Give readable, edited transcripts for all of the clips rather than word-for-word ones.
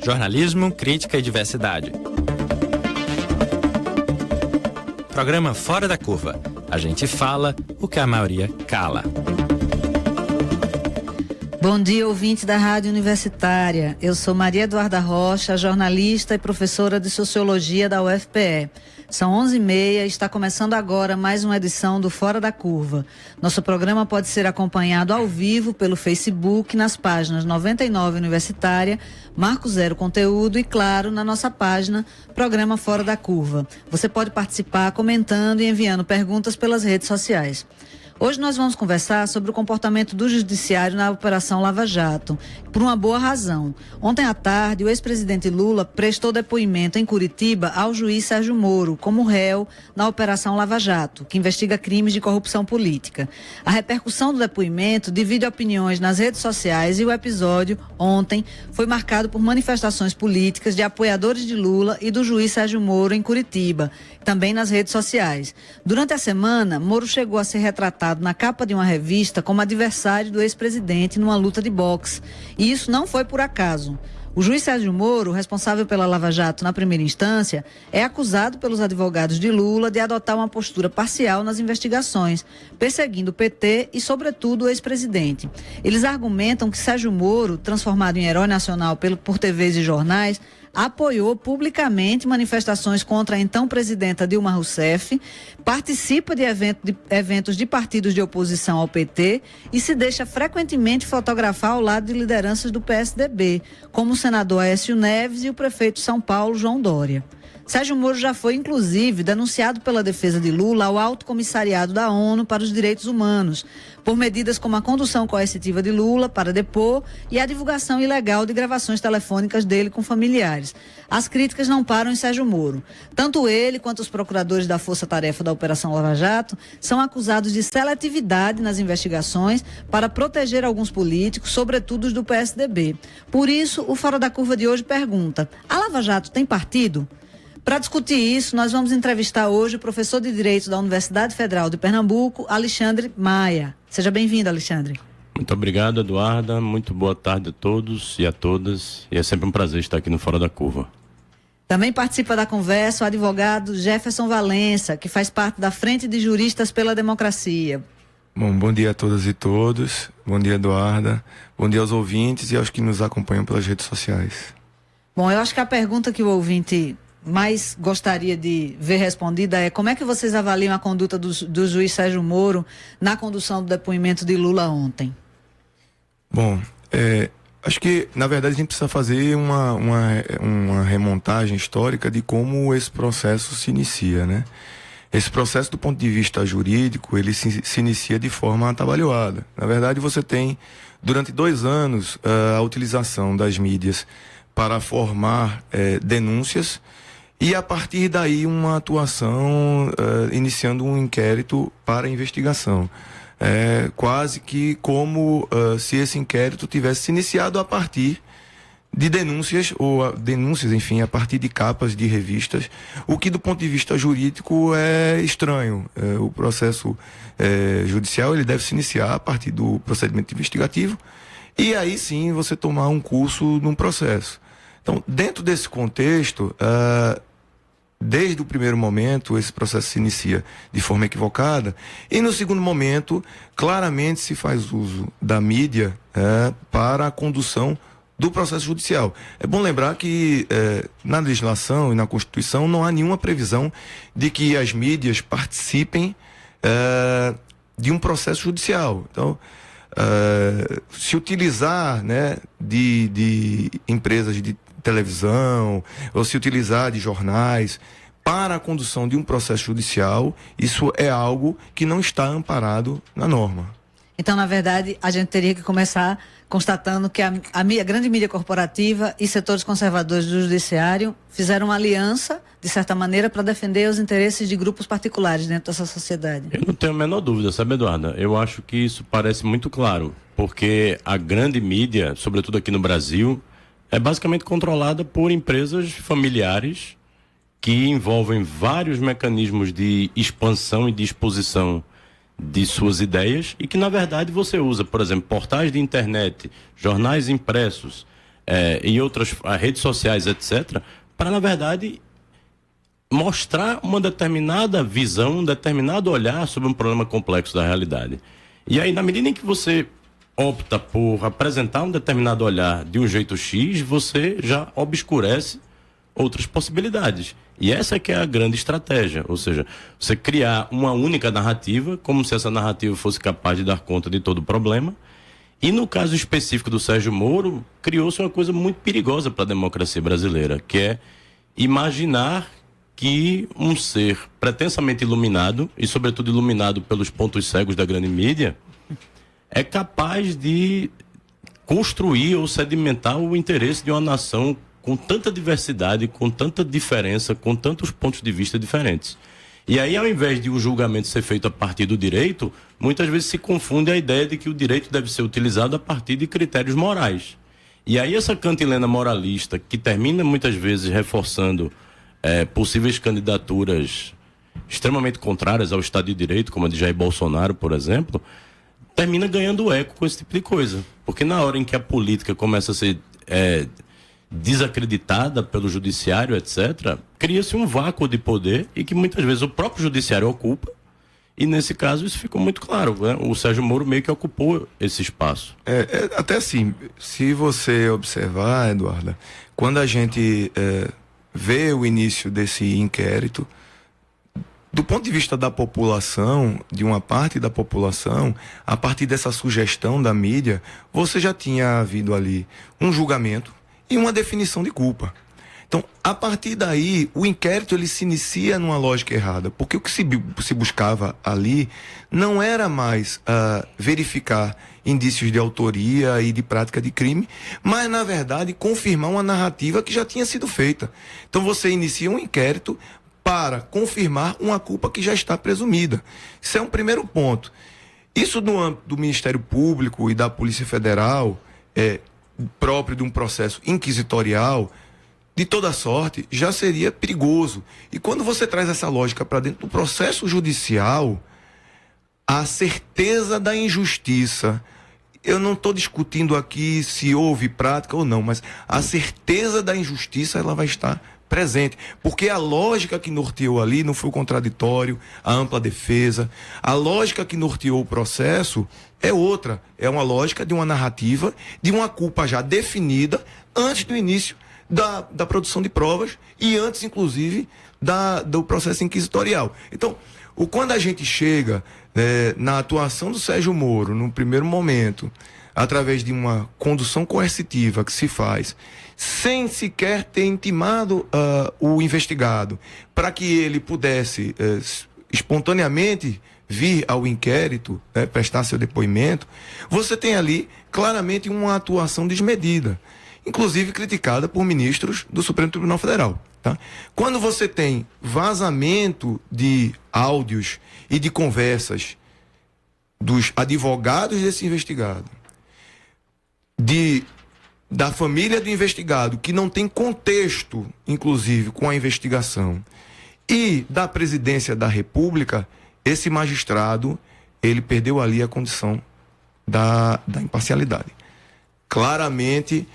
jornalismo, crítica e diversidade. Programa Fora da Curva. A gente fala o que a maioria cala. Bom dia, ouvinte da Rádio Universitária. Eu sou Maria Eduarda Rocha, jornalista e professora de Sociologia da UFPE. São 11h30 e está começando agora mais uma edição do Fora da Curva. Nosso programa pode ser acompanhado ao vivo pelo Facebook, nas páginas 99 Universitária, Marco Zero Conteúdo e, claro, na nossa página Programa Fora da Curva. Você pode participar comentando e enviando perguntas pelas redes sociais. Hoje nós vamos conversar sobre o comportamento do Judiciário na Operação Lava Jato, por uma boa razão. Ontem à tarde, o ex-presidente Lula prestou depoimento em Curitiba ao juiz Sérgio Moro, como réu na Operação Lava Jato, que investiga crimes de corrupção política. A repercussão do depoimento divide opiniões nas redes sociais e o episódio, ontem, foi marcado por manifestações políticas de apoiadores de Lula e do juiz Sérgio Moro em Curitiba, também nas redes sociais. Durante a semana, Moro chegou a ser retratado na capa de uma revista como adversário do ex-presidente numa luta de boxe. E isso não foi por acaso. O juiz Sérgio Moro, responsável pela Lava Jato na primeira instância, é acusado pelos advogados de Lula de adotar uma postura parcial nas investigações, perseguindo o PT e, sobretudo, o ex-presidente. Eles argumentam que Sérgio Moro, transformado em herói nacional por TVs e jornais, apoiou publicamente manifestações contra a então presidenta Dilma Rousseff, participa de eventos de partidos de oposição ao PT e se deixa frequentemente fotografar ao lado de lideranças do PSDB, como o senador Aécio Neves e o prefeito de São Paulo, João Dória. Sérgio Moro já foi, inclusive, denunciado pela defesa de Lula ao Alto Comissariado da ONU para os Direitos Humanos, por medidas como a condução coercitiva de Lula para depor e a divulgação ilegal de gravações telefônicas dele com familiares. As críticas não param em Sérgio Moro. Tanto ele quanto os procuradores da Força Tarefa da Operação Lava Jato são acusados de seletividade nas investigações para proteger alguns políticos, sobretudo os do PSDB. Por isso, o Fora da Curva de hoje pergunta: a Lava Jato tem partido? Para discutir isso, nós vamos entrevistar hoje o professor de Direito da Universidade Federal de Pernambuco, Alexandre Maia. Seja bem-vindo, Alexandre. Muito obrigado, Eduarda. Muito boa tarde a todos e a todas. E é sempre um prazer estar aqui no Fora da Curva. Também participa da conversa o advogado Jefferson Valença, que faz parte da Frente de Juristas pela Democracia. Bom dia a todas e todos. Bom dia, Eduarda. Bom dia aos ouvintes e aos que nos acompanham pelas redes sociais. Bom, eu acho que a pergunta que o ouvinte mais gostaria de ver respondida é: como é que vocês avaliam a conduta do juiz Sérgio Moro na condução do depoimento de Lula ontem? Bom, acho que, na verdade, a gente precisa fazer uma remontagem histórica de como esse processo se inicia, né? Esse processo, do ponto de vista jurídico, ele se inicia de forma atabalhoada. Na verdade, você tem, durante 2 anos, a utilização das mídias para formar denúncias, e a partir daí uma atuação iniciando um inquérito para investigação. Quase que como se esse inquérito tivesse se iniciado a partir de denúncias, enfim, a partir de capas de revistas, o que do ponto de vista jurídico é estranho. O processo judicial ele deve se iniciar a partir do procedimento investigativo e aí sim você tomar um curso num processo. Então, dentro desse contexto, desde o primeiro momento, esse processo se inicia de forma equivocada, e no segundo momento, claramente se faz uso da mídia para a condução do processo judicial. É bom lembrar que na legislação e na Constituição não há nenhuma previsão de que as mídias participem de um processo judicial. Então, se utilizar, né, de empresas de televisão, ou se utilizar de jornais para a condução de um processo judicial, isso é algo que não está amparado na norma. Então, na verdade, a gente teria que começar constatando que a grande mídia corporativa e setores conservadores do judiciário fizeram uma aliança, de certa maneira, para defender os interesses de grupos particulares dentro dessa sociedade. Eu não tenho a menor dúvida, sabe, Eduarda? Eu acho que isso parece muito claro, porque a grande mídia, sobretudo aqui no Brasil, é basicamente controlada por empresas familiares que envolvem vários mecanismos de expansão e de exposição de suas ideias e que, na verdade, você usa, por exemplo, portais de internet, jornais impressos, e outras redes sociais, etc., para, na verdade, mostrar uma determinada visão, um determinado olhar sobre um problema complexo da realidade. E aí, na medida em que você opta por apresentar um determinado olhar de um jeito X, você já obscurece outras possibilidades. E essa que é a grande estratégia, ou seja, você criar uma única narrativa, como se essa narrativa fosse capaz de dar conta de todo o problema. E no caso específico do Sérgio Moro, criou-se uma coisa muito perigosa para a democracia brasileira, que é imaginar que um ser pretensamente iluminado, e sobretudo iluminado pelos pontos cegos da grande mídia, é capaz de construir ou sedimentar o interesse de uma nação com tanta diversidade, com tanta diferença, com tantos pontos de vista diferentes. E aí, ao invés de o julgamento ser feito a partir do direito, muitas vezes se confunde a ideia de que o direito deve ser utilizado a partir de critérios morais. E aí essa cantilena moralista, que termina muitas vezes reforçando possíveis candidaturas extremamente contrárias ao Estado de Direito, como a de Jair Bolsonaro, por exemplo, termina ganhando eco com esse tipo de coisa. Porque na hora em que a política começa a ser desacreditada pelo judiciário, etc., cria-se um vácuo de poder e que muitas vezes o próprio judiciário ocupa, e nesse caso isso ficou muito claro, né? O Sérgio Moro meio que ocupou esse espaço. Até assim, se você observar, Eduarda, quando a gente vê o início desse inquérito, do ponto de vista da população, de uma parte da população, a partir dessa sugestão da mídia, você já tinha havido ali um julgamento e uma definição de culpa. Então, a partir daí, o inquérito ele se inicia numa lógica errada, porque o que se buscava ali não era mais verificar indícios de autoria e de prática de crime, mas, na verdade, confirmar uma narrativa que já tinha sido feita. Então, você inicia um inquérito para confirmar uma culpa que já está presumida. Isso é um primeiro ponto. Isso no âmbito do Ministério Público e da Polícia Federal, próprio de um processo inquisitorial, de toda sorte, já seria perigoso. E quando você traz essa lógica para dentro do processo judicial, a certeza da injustiça, eu não estou discutindo aqui se houve prática ou não, mas a certeza da injustiça ela vai estar presente, porque a lógica que norteou ali não foi o contraditório, a ampla defesa, a lógica que norteou o processo é outra, é uma lógica de uma narrativa, de uma culpa já definida antes do início da produção de provas e antes, inclusive, do processo inquisitorial. Então, quando a gente chega na atuação do Sérgio Moro, no primeiro momento, através de uma condução coercitiva que se faz, sem sequer ter intimado o investigado, para que ele pudesse espontaneamente vir ao inquérito, prestar seu depoimento, você tem ali claramente uma atuação desmedida, inclusive criticada por ministros do Supremo Tribunal Federal. Tá? Quando você tem vazamento de áudios e de conversas dos advogados desse investigado, da família do investigado, que não tem contexto, inclusive, com a investigação, e da presidência da República, esse magistrado, ele perdeu ali a condição da imparcialidade. Claramente,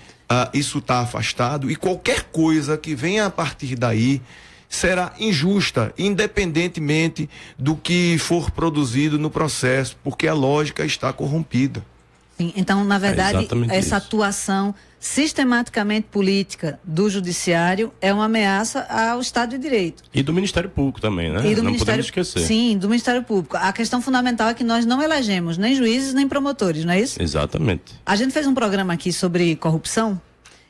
isso está afastado e qualquer coisa que venha a partir daí será injusta, independentemente do que for produzido no processo, porque a lógica está corrompida. Sim, então, na verdade, essa isso. atuação sistematicamente política do judiciário é uma ameaça ao Estado de Direito. E do Ministério Público também, né? E do Não Ministério, podemos esquecer. Sim, do Ministério Público. A questão fundamental é que nós não elegemos nem juízes nem promotores, não é isso? Exatamente. A gente fez um programa aqui sobre corrupção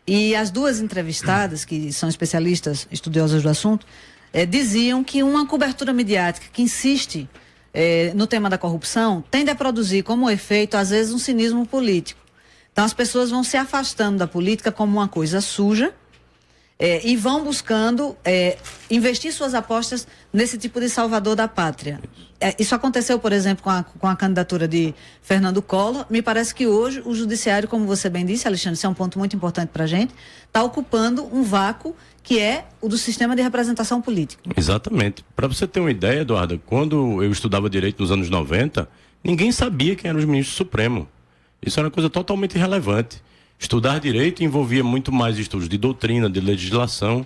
e as duas entrevistadas, que são especialistas, estudiosas do assunto, diziam que uma cobertura midiática que insiste no tema da corrupção tende a produzir como efeito, às vezes, um cinismo político. Então as pessoas vão se afastando da política como uma coisa suja e vão buscando investir suas apostas nesse tipo de salvador da pátria. Isso aconteceu, por exemplo, com a candidatura de Fernando Collor. Me parece que hoje o judiciário, como você bem disse, Alexandre, isso é um ponto muito importante para a gente, está ocupando um vácuo que é o do sistema de representação política. Exatamente. Para você ter uma ideia, Eduardo, quando eu estudava direito nos anos 90, ninguém sabia quem eram os ministros do Supremo. Isso era uma coisa totalmente irrelevante. Estudar direito envolvia muito mais estudos de doutrina, de legislação.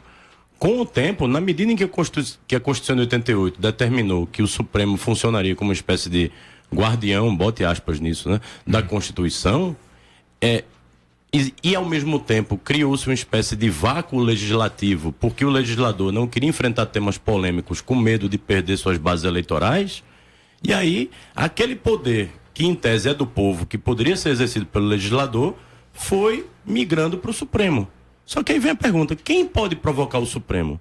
Com o tempo, na medida em que a Constituição de 88 determinou que o Supremo funcionaria como uma espécie de guardião, bote aspas nisso, né, da Constituição, e ao mesmo tempo criou-se uma espécie de vácuo legislativo, porque o legislador não queria enfrentar temas polêmicos com medo de perder suas bases eleitorais, e aí aquele poder que em tese é do povo, que poderia ser exercido pelo legislador, foi migrando para o Supremo. Só que aí vem a pergunta, quem pode provocar o Supremo?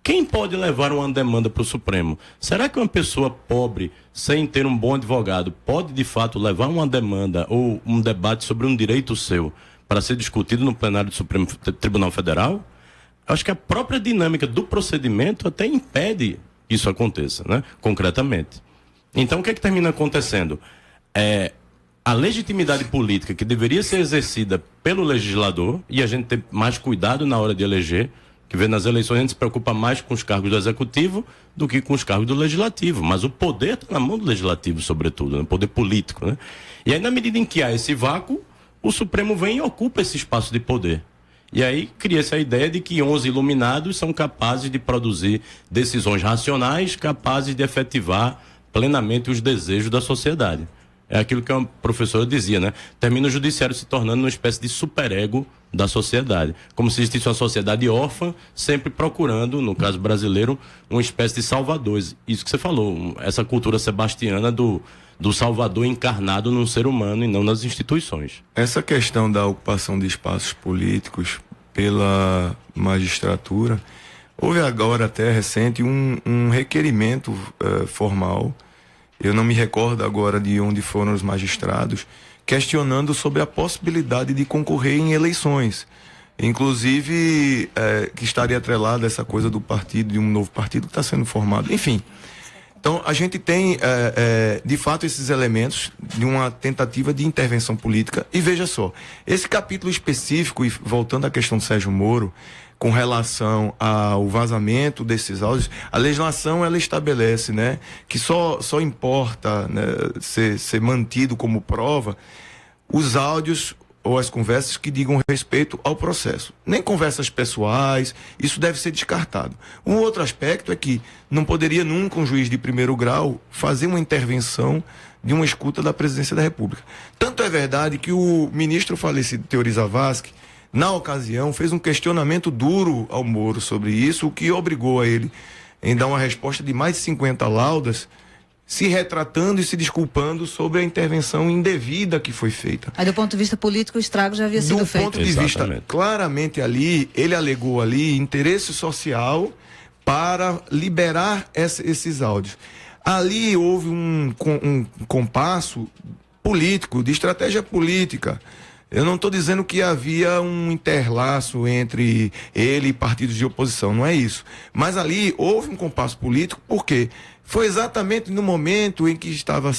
Quem pode levar uma demanda para o Supremo? Será que uma pessoa pobre, sem ter um bom advogado, pode de fato levar uma demanda ou um debate sobre um direito seu para ser discutido no plenário do Supremo Tribunal Federal? Acho que a própria dinâmica do procedimento até impede que isso aconteça, né? Concretamente. Então, o que é que termina acontecendo? A legitimidade política que deveria ser exercida pelo legislador, e a gente ter mais cuidado na hora de eleger, que vê nas eleições a gente se preocupa mais com os cargos do executivo do que com os cargos do legislativo, mas o poder está na mão do legislativo, sobretudo, né? O poder político, né? E aí, na medida em que há esse vácuo, o Supremo vem e ocupa esse espaço de poder. E aí cria-se a ideia de que 11 iluminados são capazes de produzir decisões racionais, capazes de efetivar plenamente os desejos da sociedade. É aquilo que a professora dizia, né? Termina o judiciário se tornando uma espécie de superego da sociedade. Como se existisse uma sociedade órfã, sempre procurando, no caso brasileiro, uma espécie de salvadores. Isso que você falou, essa cultura sebastiana do salvador encarnado num ser humano e não nas instituições. Essa questão da ocupação de espaços políticos pela magistratura, houve agora até recente um requerimento formal, eu não me recordo agora de onde foram os magistrados, questionando sobre a possibilidade de concorrer em eleições. Inclusive, que estaria atrelada essa coisa do partido, de um novo partido que está sendo formado. Enfim, então a gente tem, de fato, esses elementos de uma tentativa de intervenção política. E veja só, esse capítulo específico, e voltando à questão do Sérgio Moro, com relação ao vazamento desses áudios, a legislação ela estabelece, né, que só importa, né, ser mantido como prova os áudios ou as conversas que digam respeito ao processo. Nem conversas pessoais, isso deve ser descartado. Um outro aspecto é que não poderia nunca um juiz de primeiro grau fazer uma intervenção de uma escuta da Presidência da República. Tanto é verdade que o ministro falecido Teori Zavascki, na ocasião, fez um questionamento duro ao Moro sobre isso, o que obrigou a ele em dar uma resposta de mais de 50 laudas, se retratando e se desculpando sobre a intervenção indevida que foi feita. Aí, do ponto de vista político, o estrago já havia sido feito. Do ponto de vista, claramente ali, ele alegou ali interesse social para liberar esses áudios. Ali houve um compasso político, de estratégia política. Eu não estou dizendo que havia um interlaço entre ele e partidos de oposição, não é isso. Mas ali houve um compasso político, porque foi exatamente no momento em que estava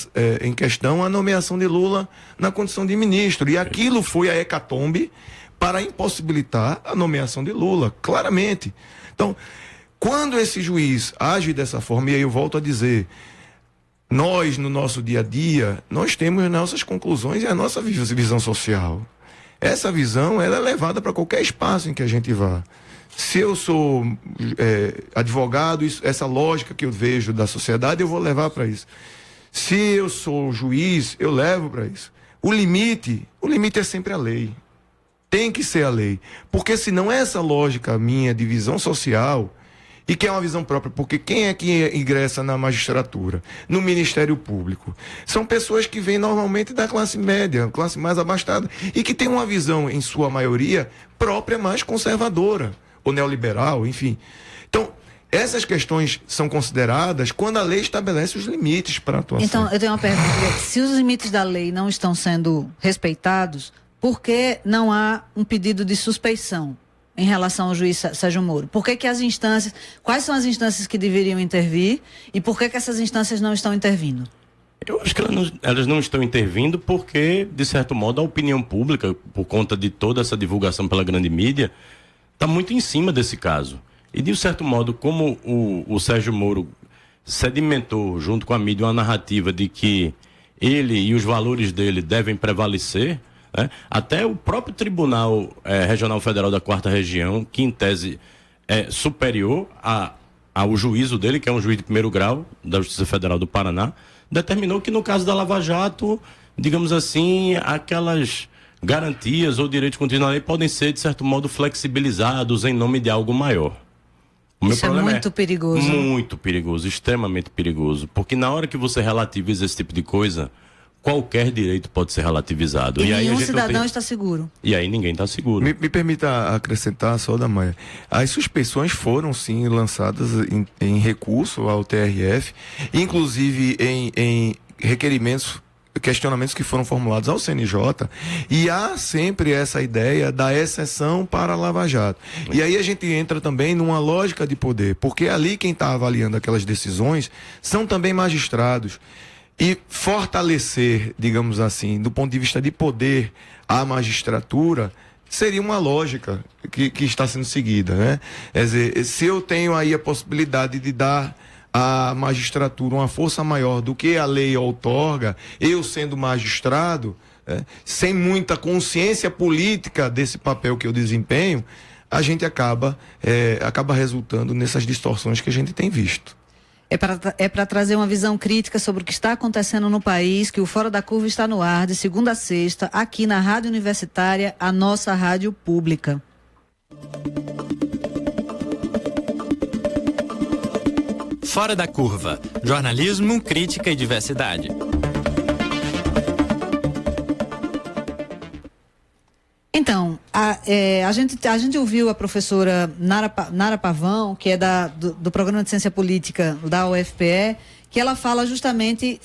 em questão a nomeação de Lula na condição de ministro. E aquilo foi a hecatombe para impossibilitar a nomeação de Lula, claramente. Então, quando esse juiz age dessa forma, e aí eu volto a dizer, nós, no nosso dia a dia, nós temos as nossas conclusões e a nossa visão social. Essa visão, ela é levada para qualquer espaço em que a gente vá. Se eu sou advogado, essa lógica que eu vejo da sociedade, eu vou levar para isso. Se eu sou juiz, eu levo para isso. O limite é sempre a lei. Tem que ser a lei. Porque senão essa lógica minha de visão social, e que é uma visão própria, porque quem é que ingressa na magistratura, no Ministério Público? São pessoas que vêm normalmente da classe média, classe mais abastada, e que têm uma visão, em sua maioria, própria mais conservadora, ou neoliberal, enfim. Então, essas questões são consideradas quando a lei estabelece os limites para a atuação. Então, eu tenho uma pergunta. Se os limites da lei não estão sendo respeitados, por que não há um pedido de suspeição em relação ao juiz Sérgio Moro? Por que as instâncias, quais são as instâncias que deveriam intervir e por que essas instâncias não estão intervindo? Eu acho que elas não estão intervindo porque, de certo modo, a opinião pública, por conta de toda essa divulgação pela grande mídia, está muito em cima desse caso. E, de certo modo, como o Sérgio Moro sedimentou, junto com a mídia, uma narrativa de que ele e os valores dele devem prevalecer, né? Até o próprio Tribunal Regional Federal da 4ª Região, que em tese é superior ao juízo dele, que é um juiz de primeiro grau da Justiça Federal do Paraná, determinou que no caso da Lava Jato, digamos assim, aquelas garantias ou direitos contidos na lei podem ser, de certo modo, flexibilizados em nome de algo maior. Isso é muito perigoso. Muito perigoso, extremamente perigoso. Porque na hora que você relativiza esse tipo de coisa, qualquer direito pode ser relativizado. E aí nenhum cidadão está seguro. E aí ninguém está seguro. Me permita acrescentar só, Damaia. As suspeições foram, sim, lançadas em recurso ao TRF, inclusive em requerimentos, questionamentos que foram formulados ao CNJ, e há sempre essa ideia da exceção para a Lava Jato. E aí a gente entra também numa lógica de poder, porque ali quem está avaliando aquelas decisões são também magistrados. E fortalecer, digamos assim, do ponto de vista de poder, a magistratura seria uma lógica que está sendo seguida, né? Quer dizer, se eu tenho aí a possibilidade de dar à magistratura uma força maior do que a lei outorga, eu sendo magistrado, sem muita consciência política desse papel que eu desempenho, a gente acaba resultando nessas distorções que a gente tem visto. É para trazer uma visão crítica sobre o que está acontecendo no país, que o Fora da Curva está no ar de segunda a sexta, aqui na Rádio Universitária, a nossa rádio pública. Fora da Curva, jornalismo, crítica e diversidade. Então, a gente ouviu a professora Nara Pavão, que é do Programa de Ciência Política da UFPE, que ela fala justamente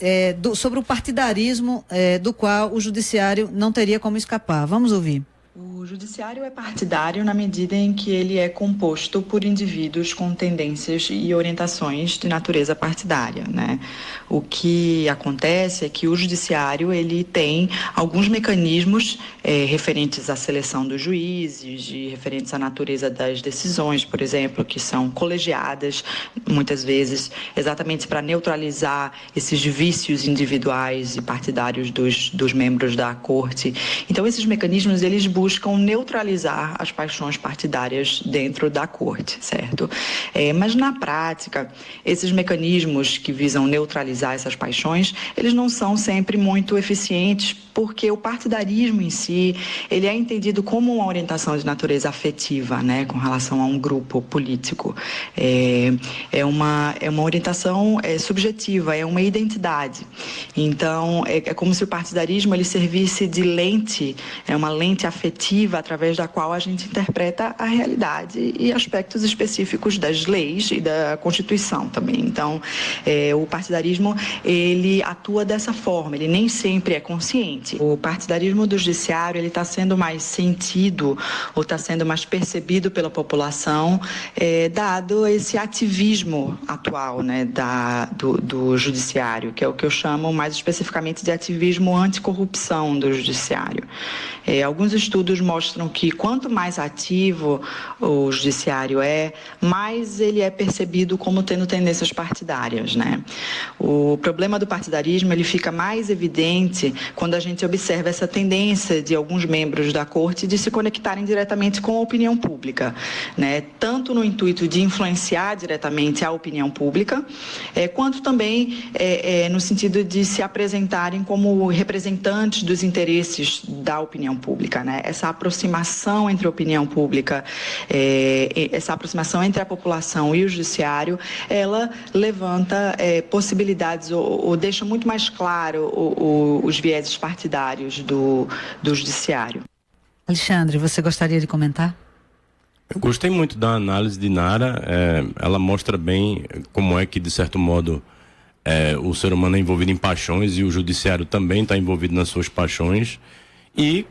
sobre o partidarismo do qual o judiciário não teria como escapar. Vamos ouvir. O judiciário é partidário na medida em que ele é composto por indivíduos com tendências e orientações de natureza partidária, né? O que acontece é que o judiciário ele tem alguns mecanismos referentes à seleção dos juízes, referentes à natureza das decisões, por exemplo, que são colegiadas, muitas vezes, exatamente para neutralizar esses vícios individuais e partidários dos membros da corte. Então, esses mecanismos, eles buscam neutralizar as paixões partidárias dentro da corte, certo? Mas na prática, esses mecanismos que visam neutralizar essas paixões, eles não são sempre muito eficientes, porque o partidarismo em si, ele é entendido como uma orientação de natureza afetiva, né, com relação a um grupo político. É uma orientação subjetiva, é uma identidade. Então, é como se o partidarismo ele servisse de lente, uma lente afetiva através da qual a gente interpreta a realidade e aspectos específicos das leis e da Constituição também. Então, o partidarismo, ele atua dessa forma, ele nem sempre é consciente. O partidarismo do judiciário, ele está sendo mais sentido ou está sendo mais percebido pela população, dado esse ativismo atual, né, do judiciário, que é o que eu chamo mais especificamente de ativismo anticorrupção do judiciário. Alguns estudos mostram que quanto mais ativo o judiciário mais ele é percebido como tendo tendências partidárias, né? O problema do partidarismo, ele fica mais evidente quando a gente observa essa tendência de alguns membros da corte de se conectarem diretamente com a opinião pública, né? Tanto no intuito de influenciar diretamente a opinião pública, quanto também no sentido de se apresentarem como representantes dos interesses da opinião pública, né? Essa aproximação entre a opinião pública, essa aproximação entre a população e o judiciário, ela levanta possibilidades ou deixa muito mais claro os vieses partidários do judiciário. Alexandre, você gostaria de comentar? Eu gostei muito da análise de Nara. Ela mostra bem como é que, de certo modo, o ser humano é envolvido em paixões e o judiciário também está envolvido nas suas paixões. E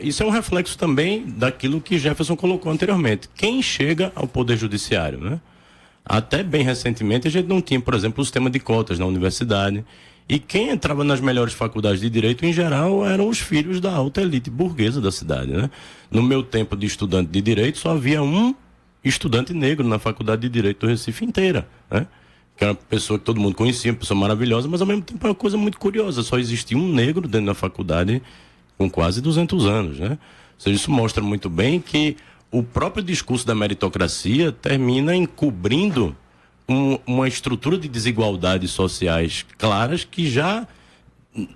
isso é um reflexo também daquilo que Jefferson colocou anteriormente. Quem chega ao poder judiciário, né? Até bem recentemente a gente não tinha, por exemplo, o sistema de cotas na universidade. E quem entrava nas melhores faculdades de direito, em geral, eram os filhos da alta elite burguesa da cidade, né? No meu tempo de estudante de direito, só havia um estudante negro na faculdade de direito do Recife inteira, né? Que era uma pessoa que todo mundo conhecia, uma pessoa maravilhosa, mas ao mesmo tempo é uma coisa muito curiosa. Só existia um negro dentro da faculdade com quase 200 anos, né? Ou seja, isso mostra muito bem que o próprio discurso da meritocracia termina encobrindo uma estrutura de desigualdades sociais claras que já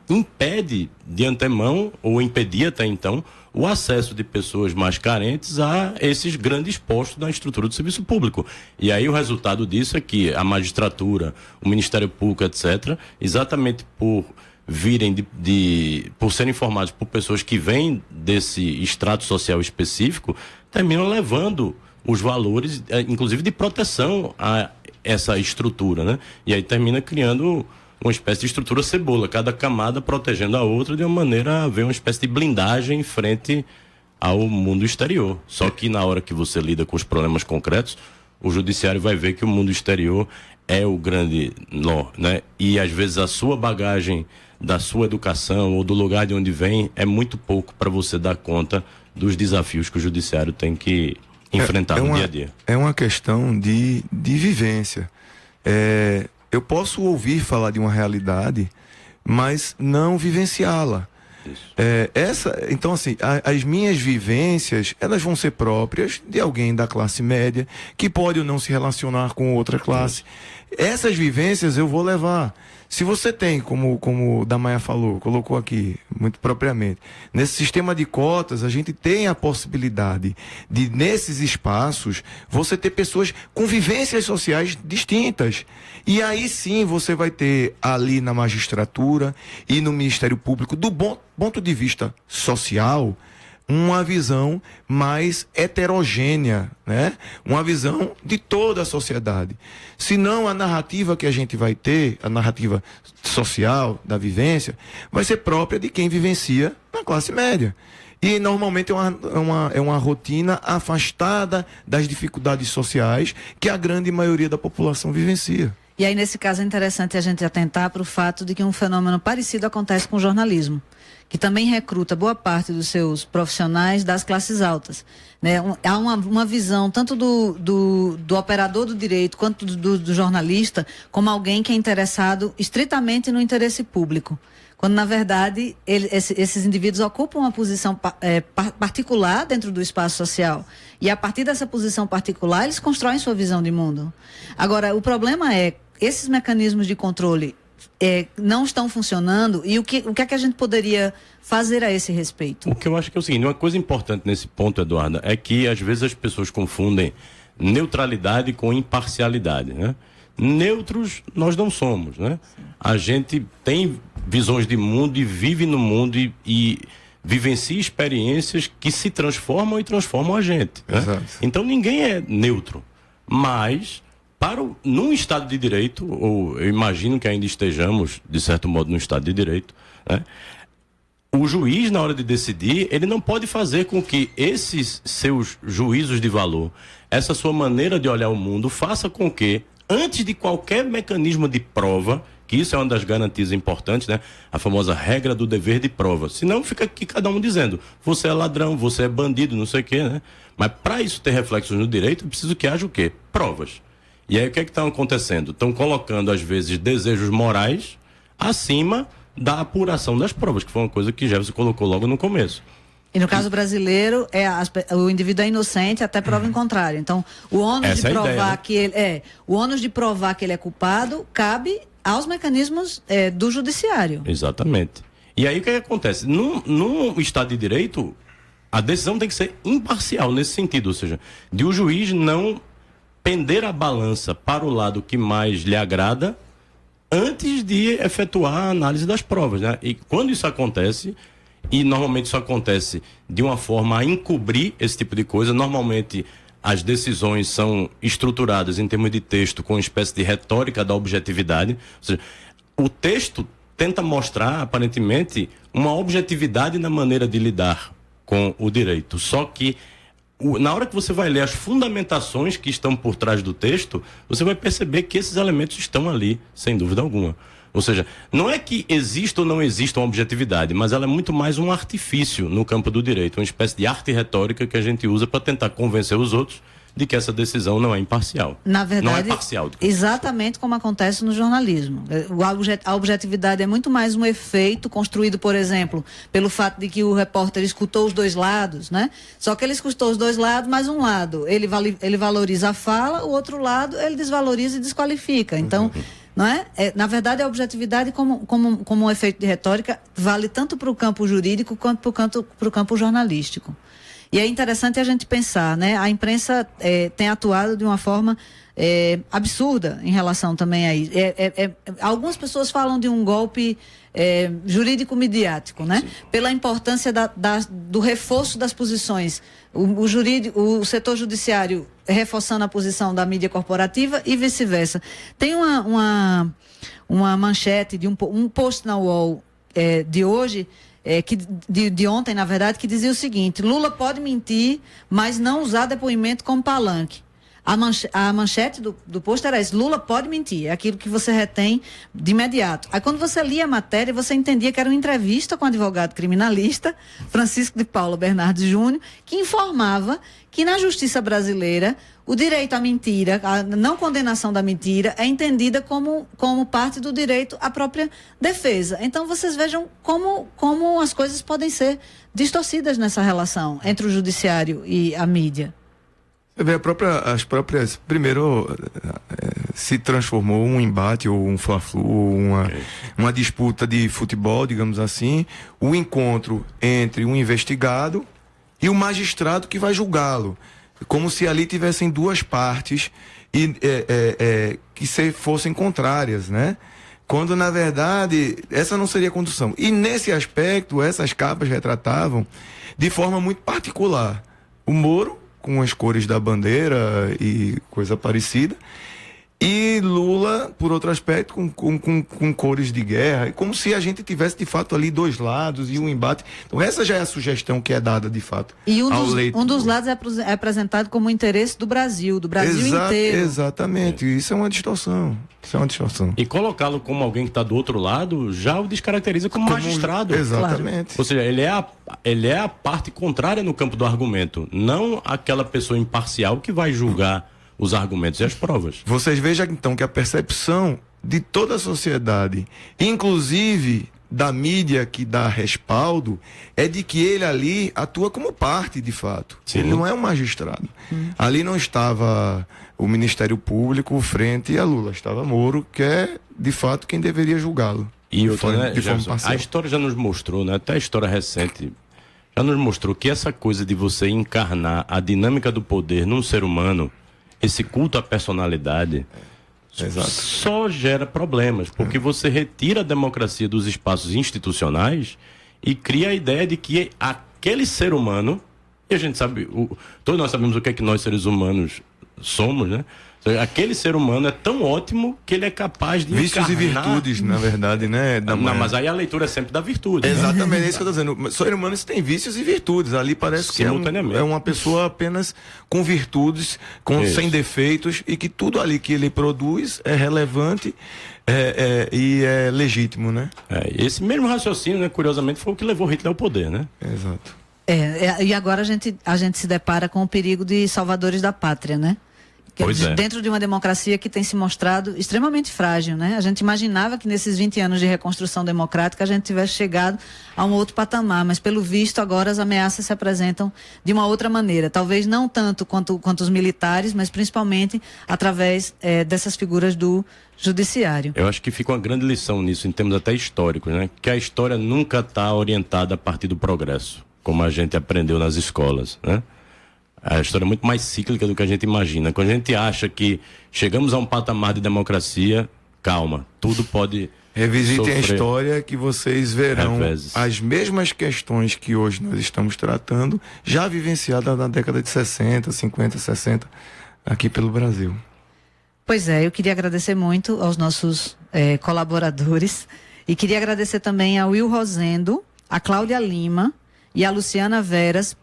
impede de antemão, ou impedia até então, o acesso de pessoas mais carentes a esses grandes postos na estrutura do serviço público. E aí o resultado disso é que a magistratura, o Ministério Público, etc., exatamente por virem por serem formados por pessoas que vêm desse extrato social específico, terminam levando os valores, inclusive de proteção a essa estrutura, né? E aí termina criando uma espécie de estrutura cebola, cada camada protegendo a outra de uma maneira a haver uma espécie de blindagem frente ao mundo exterior. Só que na hora que você lida com os problemas concretos, o judiciário vai ver que o mundo exterior é o grande nó, né? E às vezes a sua bagagem da sua educação ou do lugar de onde vem é muito pouco para você dar conta dos desafios que o judiciário tem que enfrentar no dia a dia. É uma questão de vivência. Eu posso ouvir falar de uma realidade, mas não vivenciá-la. Então, assim, as minhas vivências, elas vão ser próprias de alguém da classe média, que pode ou não se relacionar com outra classe. Essas vivências eu vou levar. Se você tem, como o Damaia falou, colocou aqui muito propriamente, nesse sistema de cotas, a gente tem a possibilidade de, nesses espaços, você ter pessoas com vivências sociais distintas. E aí sim você vai ter ali na magistratura e no Ministério Público, do ponto de vista social, uma visão mais heterogênea, né? Uma visão de toda a sociedade. Senão a narrativa que a gente vai ter, a narrativa social da vivência, vai ser própria de quem vivencia na classe média. E normalmente é uma rotina afastada das dificuldades sociais que a grande maioria da população vivencia. E aí, nesse caso, é interessante a gente atentar para o fato de que um fenômeno parecido acontece com o jornalismo, que também recruta boa parte dos seus profissionais das classes altas, né? Há uma visão tanto do operador do direito quanto do jornalista como alguém que é interessado estritamente no interesse público, quando na verdade esses indivíduos ocupam uma posição particular dentro do espaço social, e a partir dessa posição particular eles constroem sua visão de mundo. Agora, o problema é esses mecanismos de controle não estão funcionando, e o que é que a gente poderia fazer a esse respeito? O que eu acho que é o seguinte, uma coisa importante nesse ponto, Eduarda, é que às vezes as pessoas confundem neutralidade com imparcialidade, né? Neutros nós não somos, né? A gente tem visões de mundo e vive no mundo e vivencia experiências que se transformam e transformam a gente, né? Então ninguém é neutro, mas num Estado de Direito, ou eu imagino que ainda estejamos, de certo modo, num Estado de Direito, né? O juiz, na hora de decidir, ele não pode fazer com que esses seus juízos de valor, essa sua maneira de olhar o mundo, faça com que, antes de qualquer mecanismo de prova, que isso é uma das garantias importantes, né? A famosa regra do dever de prova. Senão fica aqui cada um dizendo, você é ladrão, você é bandido, não sei o quê, né? Mas para isso ter reflexos no direito, é preciso que haja o quê? Provas. E aí o que é que está acontecendo? Estão colocando, às vezes, desejos morais acima da apuração das provas, que foi uma coisa que Jefferson colocou logo no começo. E no caso brasileiro, o indivíduo é inocente até prova em contrário. Então, o ônus de provar ideia, né? Que o ônus de provar que ele é culpado cabe aos mecanismos do judiciário. Exatamente. E aí o que acontece? Num Estado de Direito, a decisão tem que ser imparcial nesse sentido, ou seja, de o juiz não pender a balança para o lado que mais lhe agrada antes de efetuar a análise das provas, né? E quando isso acontece, e normalmente isso acontece de uma forma a encobrir esse tipo de coisa, normalmente as decisões são estruturadas em termos de texto com uma espécie de retórica da objetividade, ou seja, o texto tenta mostrar, aparentemente, uma objetividade na maneira de lidar com o direito, só que na hora que você vai ler as fundamentações que estão por trás do texto, você vai perceber que esses elementos estão ali, sem dúvida alguma. Ou seja, não é que exista ou não exista uma objetividade, mas ela é muito mais um artifício no campo do direito, uma espécie de arte retórica que a gente usa para tentar convencer os outros de que essa decisão não é imparcial. Na verdade, não é parcial. Exatamente como acontece no jornalismo. A objetividade é muito mais um efeito construído, por exemplo, pelo fato de que o repórter escutou os dois lados, né? Só que ele escutou os dois lados, mas um lado ele valoriza a fala, o outro lado ele desvaloriza e desqualifica. Então, não é? Na verdade, a objetividade como um efeito de retórica vale tanto para o campo jurídico quanto para o campo jornalístico. E é interessante a gente pensar, né? A imprensa tem atuado de uma forma absurda em relação também a isso. Algumas pessoas falam de um golpe jurídico-midiático, né? Sim. Pela importância do reforço das posições. O setor judiciário reforçando a posição da mídia corporativa e vice-versa. Tem uma manchete de um post na UOL de hoje, de ontem, na verdade, que dizia o seguinte: Lula pode mentir, mas não usar depoimento como palanque. A manchete do post era isso: Lula pode mentir, é aquilo que você retém de imediato. Aí quando você lia a matéria, você entendia que era uma entrevista com o advogado criminalista Francisco de Paula Bernardes Júnior, que informava que na justiça brasileira o direito à mentira, a não condenação da mentira, é entendida como parte do direito à própria defesa. Então vocês vejam como as coisas podem ser distorcidas nessa relação entre o judiciário e a mídia. Você vê as próprias. Primeiro, se transformou um embate ou um fla-flu, uma disputa de futebol, digamos assim, o encontro entre um investigado e o magistrado que vai julgá-lo. Como se ali tivessem duas partes que fossem contrárias, né? Quando, na verdade, essa não seria a condução. E nesse aspecto, essas capas retratavam de forma muito particular o Moro, com as cores da bandeira e coisa parecida, e Lula, por outro aspecto, com cores de guerra, e como se a gente tivesse de fato ali dois lados e um embate. Então essa já é a sugestão que é dada de fato. E um dos lados é apresentado como interesse do Brasil inteiro. Exatamente, isso é uma distorção. E colocá-lo como alguém que está do outro lado já o descaracteriza como magistrado. Exatamente. Claro. Ou seja, ele é a parte contrária no campo do argumento, não aquela pessoa imparcial que vai julgar os argumentos e as provas. Vocês vejam então que a percepção de toda a sociedade, inclusive da mídia que dá respaldo, é de que ele ali atua como parte, de fato. Sim. Ele não é um magistrado. Ali não estava o Ministério Público frente a Lula, estava Moro, que é de fato quem deveria julgá-lo. E outra, né, a história já nos mostrou, né, até a história recente já nos mostrou que essa coisa de você encarnar a dinâmica do poder num ser humano, esse culto à personalidade, só gera problemas, porque você retira a democracia dos espaços institucionais e cria a ideia de que aquele ser humano, e a gente sabe, todos nós sabemos o que é que nós seres humanos somos, né? Aquele ser humano é tão ótimo que ele é capaz de vícios encarnar... e virtudes, na verdade, né? Não, mas aí a leitura é sempre da virtude. Exatamente, é isso que eu estou dizendo. O ser humano tem vícios e virtudes. Ali parece que é uma pessoa apenas com virtudes, sem defeitos, e que tudo ali que ele produz é relevante e é legítimo, né? Esse mesmo raciocínio, né, curiosamente, foi o que levou Hitler ao poder, né? Exato. E agora a gente se depara com o perigo de salvadores da pátria, né? Dentro de uma democracia que tem se mostrado extremamente frágil, né? A gente imaginava que nesses 20 anos de reconstrução democrática a gente tivesse chegado a um outro patamar, mas pelo visto agora as ameaças se apresentam de uma outra maneira, talvez não tanto quanto os militares, mas principalmente através dessas figuras do judiciário. Eu acho que fica uma grande lição nisso, em termos até históricos, né? Que a história nunca está orientada a partir do progresso, como a gente aprendeu nas escolas, né? A história é muito mais cíclica do que a gente imagina. Quando a gente acha que chegamos a um patamar de democracia, calma, tudo pode Revisitem a história que vocês verão as mesmas questões que hoje nós estamos tratando, já vivenciadas na década de 60, 50, 60, aqui pelo Brasil. Pois é, eu queria agradecer muito aos nossos colaboradores e queria agradecer também a Will Rosendo, a Cláudia Lima e a Luciana Veras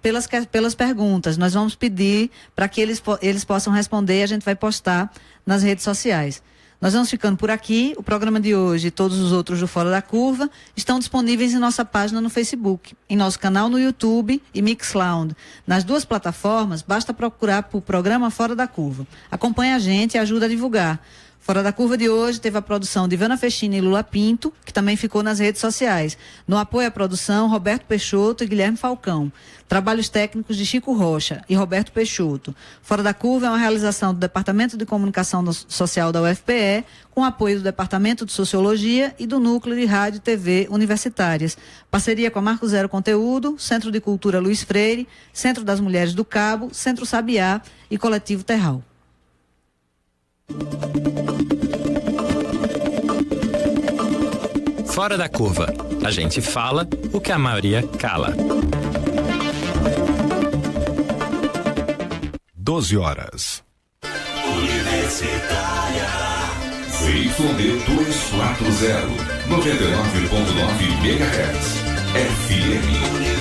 pelas perguntas. Nós vamos pedir para que eles possam responder e a gente vai postar nas redes sociais. Nós vamos ficando por aqui. O programa de hoje e todos os outros do Fora da Curva estão disponíveis em nossa página no Facebook, em nosso canal no YouTube e Mixcloud. Nas duas plataformas, basta procurar por Programa Fora da Curva. Acompanhe a gente e ajuda a divulgar. Fora da Curva de hoje teve a produção de Ivana Fechina e Lula Pinto, que também ficou nas redes sociais. No apoio à produção, Roberto Peixoto e Guilherme Falcão. Trabalhos técnicos de Chico Rocha e Roberto Peixoto. Fora da Curva é uma realização do Departamento de Comunicação Social da UFPE, com apoio do Departamento de Sociologia e do Núcleo de Rádio e TV Universitárias. Parceria com a Marco Zero Conteúdo, Centro de Cultura Luiz Freire, Centro das Mulheres do Cabo, Centro Sabiá e Coletivo Terral. Fora da Curva. A gente fala o que a maioria cala. 12h. Universitária. ZYD 240, 99.9 MHz. FM.